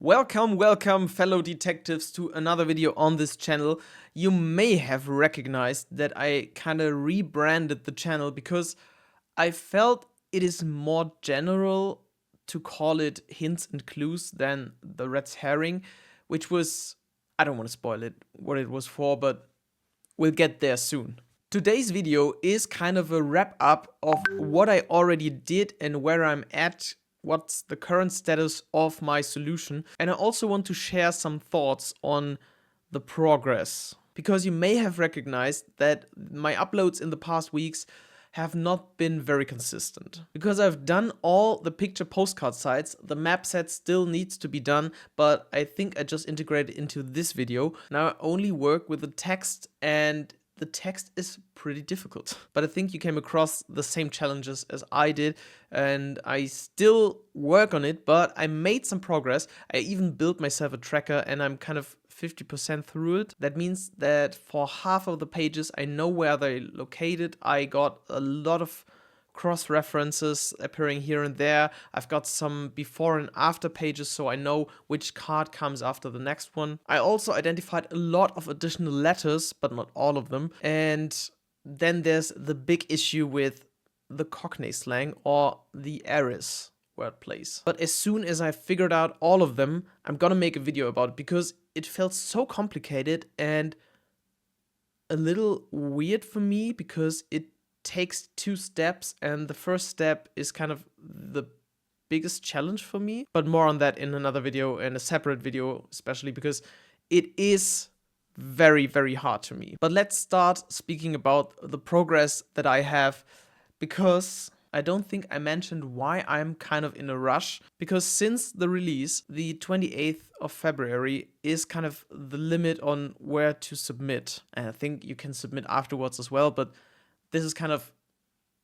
Welcome fellow detectives to another video on this channel. You may have recognized that I kind of rebranded the channel because I felt it is more general to call it hints and clues than the red herring, which was, I don't want to spoil it, what it was for, but we'll get there soon. Today's video is kind of a wrap up of what I already did and where I'm at, what's the current status of my solution, and I also want to share some thoughts on the progress. Because you may have recognized that my uploads in the past weeks have not been very consistent. Because I've done all the picture postcard sites, the map set still needs to be done, but I think I just integrated into this video. Now I only work with the text, and the text is pretty difficult. But I think you came across the same challenges as I did, and I still work on it, but I made some progress. I even built myself a tracker, and I'm kind of 50% through it. That means that for half of the pages, I know where they're located. I got a lot of cross-references appearing here and there. I've got some before and after pages, so I know which card comes after the next one. I also identified a lot of additional letters, but not all of them. And then there's the big issue with the Cockney slang or the Eris wordplays. But as soon as I figured out all of them, I'm gonna make a video about it because it felt so complicated and a little weird for me because it takes 2 steps, and the first step is kind of the biggest challenge for me. But more on that in another video, and a separate video, especially because it is very, very hard to me. But let's start speaking about the progress that I have, because I don't think I mentioned why I'm kind of in a rush, because since the release, the 28th of February is kind of the limit on where to submit. And I think you can submit afterwards as well, but this is kind of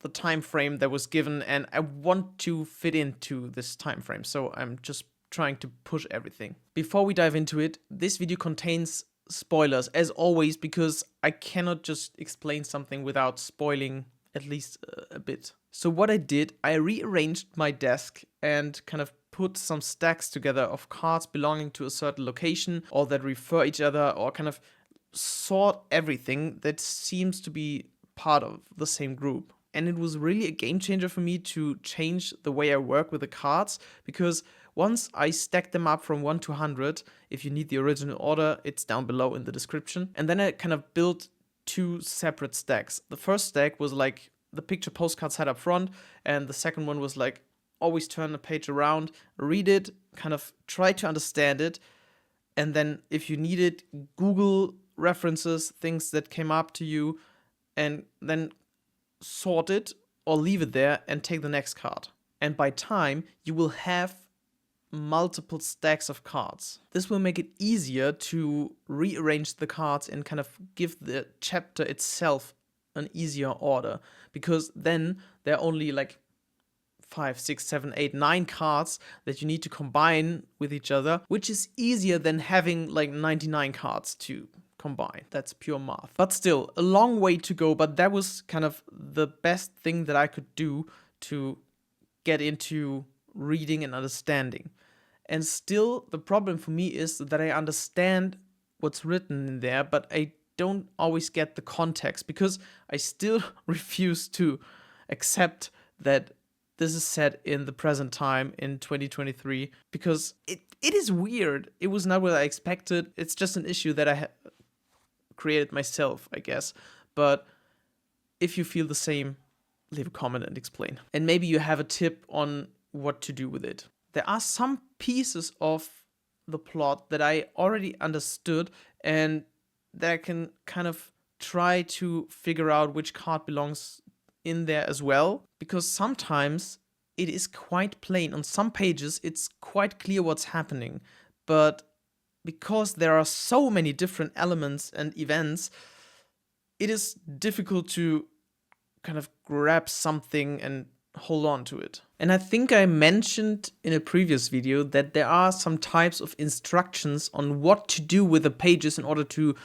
the time frame that was given, and I want to fit into this time frame, so I'm just trying to push everything. Before we dive into it, this video contains spoilers, as always, because I cannot just explain something without spoiling at least a bit. So what I did, I rearranged my desk and kind of put some stacks together of cards belonging to a certain location, or that refer each other, or kind of sort everything that seems to be part of the same group. And it was really a game changer for me to change the way I work with the cards, because once I stacked them up from 1 to 100, if you need the original order, it's down below in the description. And then I kind of built 2 separate stacks. The first stack was like the picture postcard side up front, and the second one was like always turn the page around, read it, kind of try to understand it, and then if you need it, Google references, things that came up to you, and then sort it or leave it there and take the next card. And by time, you will have multiple stacks of cards. This will make it easier to rearrange the cards and kind of give the chapter itself an easier order, because then there are only like 5, 6, 7, 8, 9 cards that you need to combine with each other, which is easier than having like 99 cards to combine. That's pure math. But still, a long way to go, but that was kind of the best thing that I could do to get into reading and understanding. And still, the problem for me is that I understand what's written in there, but I don't always get the context, because I still refuse to accept that this is set in the present time in 2023, because it is weird. It was not what I expected. It's just an issue that I created myself, I guess. But if you feel the same, leave a comment and explain. And maybe you have a tip on what to do with it. There are some pieces of the plot that I already understood, and that I can kind of try to figure out which card belongs in there as well, because sometimes it is quite plain. On some pages, it's quite clear what's happening, but because there are so many different elements and events, it is difficult to kind of grab something and hold on to it. And I think I mentioned in a previous video that there are some types of instructions on what to do with the pages in order to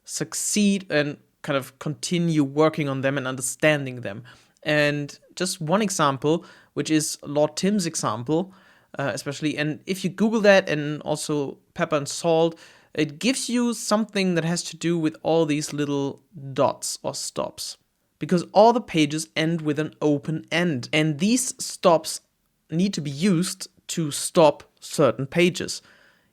succeed and kind of continue working on them and understanding them. And just one example, which is Lord Tim's example, especially. And if you Google that and also pepper and salt, it gives you something that has to do with all these little dots or stops. Because all the pages end with an open end. And these stops need to be used to stop certain pages.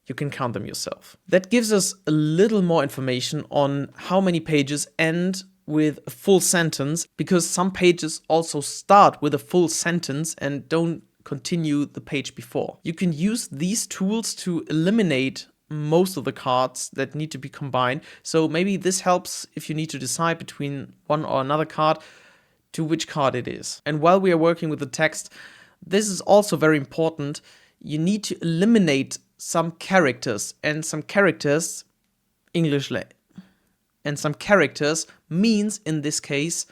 You can count them yourself. That gives us a little more information on how many pages end with a full sentence, because some pages also start with a full sentence and don't continue the page before. You can use these tools to eliminate most of the cards that need to be combined. So maybe this helps if you need to decide between one or another card to which card it is. And while we are working with the text, this is also very important. You need to eliminate some characters, and some characters, and some characters means in this case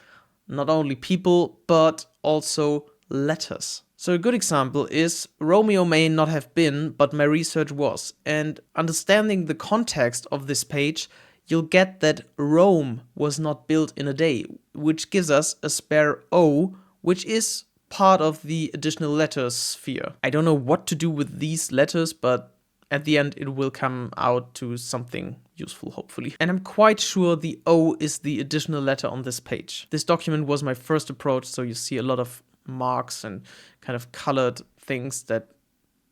not only people but also letters. So a good example is Romeo may not have been, but my research was. And understanding the context of this page, you'll get that Rome was not built in a day, which gives us a spare O, which is part of the additional letters sphere. I don't know what to do with these letters, but at the end it will come out to something useful, hopefully. And I'm quite sure the O is the additional letter on this page. This document was my first approach, so you see a lot of marks and kind of colored things that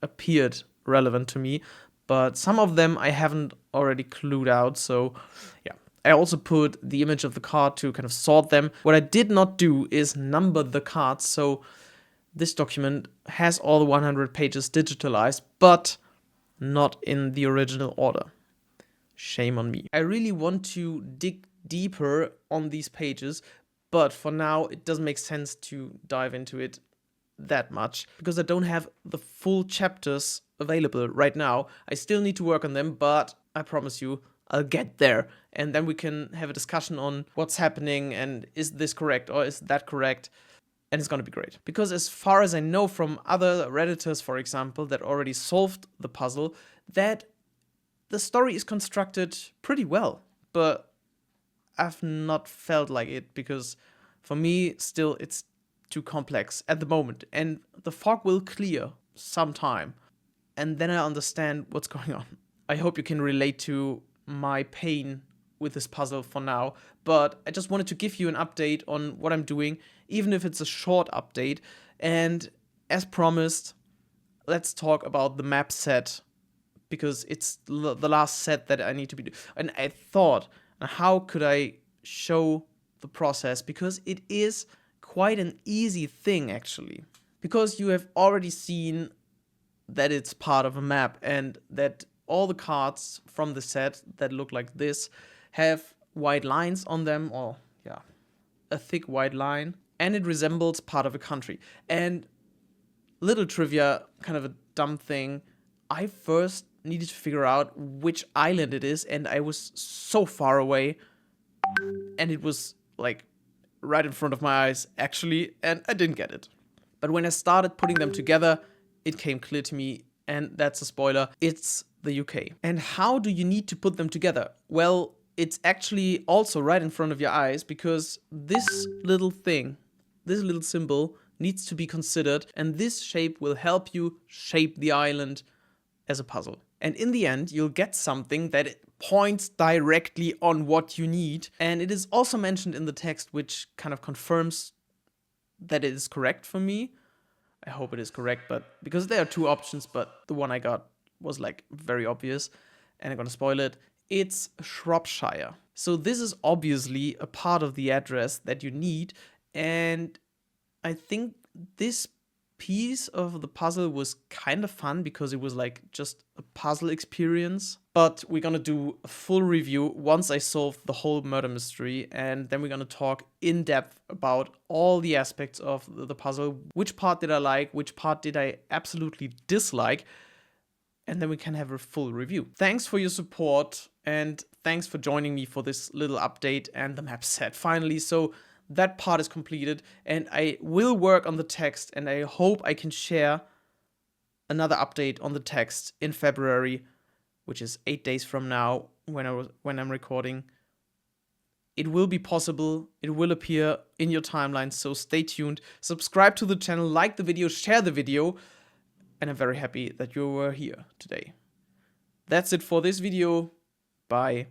appeared relevant to me, but some of them I haven't already clued out, so yeah. I also put the image of the card to kind of sort them. What I did not do is number the cards, so this document has all the 100 pages digitalized, but not in the original order. Shame on me. I really want to dig deeper on these pages, but for now it doesn't make sense to dive into it that much because I don't have the full chapters available right now. I still need to work on them, but I promise you I'll get there, and then we can have a discussion on what's happening and is this correct or is that correct, and it's gonna be great. Because as far as I know from other Redditors, for example, that already solved the puzzle, that the story is constructed pretty well, but I've not felt like it because for me still it's too complex at the moment, and the fog will clear sometime and then I understand what's going on. I hope you can relate to my pain with this puzzle for now, but I just wanted to give you an update on what I'm doing, even if it's a short update. And as promised, let's talk about the map set, because it's the last set that I need to be doing. And I thought, how could I show the process? Because it is quite an easy thing, actually. Because you have already seen that it's part of a map and that all the cards from the set that look like this have white lines on them, or yeah, a thick white line, and it resembles part of a country. And little trivia, kind of a dumb thing, I first needed to figure out which island it is, and I was so far away, and it was like right in front of my eyes actually, and I didn't get it. But when I started putting them together, it came clear to me, and that's a spoiler, it's the UK. And how do you need to put them together? Well, it's actually also right in front of your eyes, because this little thing, this little symbol needs to be considered, and this shape will help you shape the island as a puzzle. And in the end, you'll get something that points directly on what you need. And it is also mentioned in the text, which kind of confirms that it is correct for me. I hope it is correct, but because there are two options, but the one I got was like very obvious, and I'm gonna spoil it. It's Shropshire. So this is obviously a part of the address that you need, and I think this piece of the puzzle was kind of fun because it was like just a puzzle experience. But we're gonna do a full review once I solve the whole murder mystery, and then we're gonna talk in depth about all the aspects of the puzzle. Which part did I like? Which part did I absolutely dislike? And then we can have a full review. Thanks for your support, and thanks for joining me for this little update and the map set finally. So that part is completed, and I will work on the text, and I hope I can share another update on the text in February, which is 8 days from now when I'm recording. It will be possible, it will appear in your timeline, so stay tuned. Subscribe to the channel, like the video, share the video. and I'm very happy that you were here today. That's it for this video. Bye.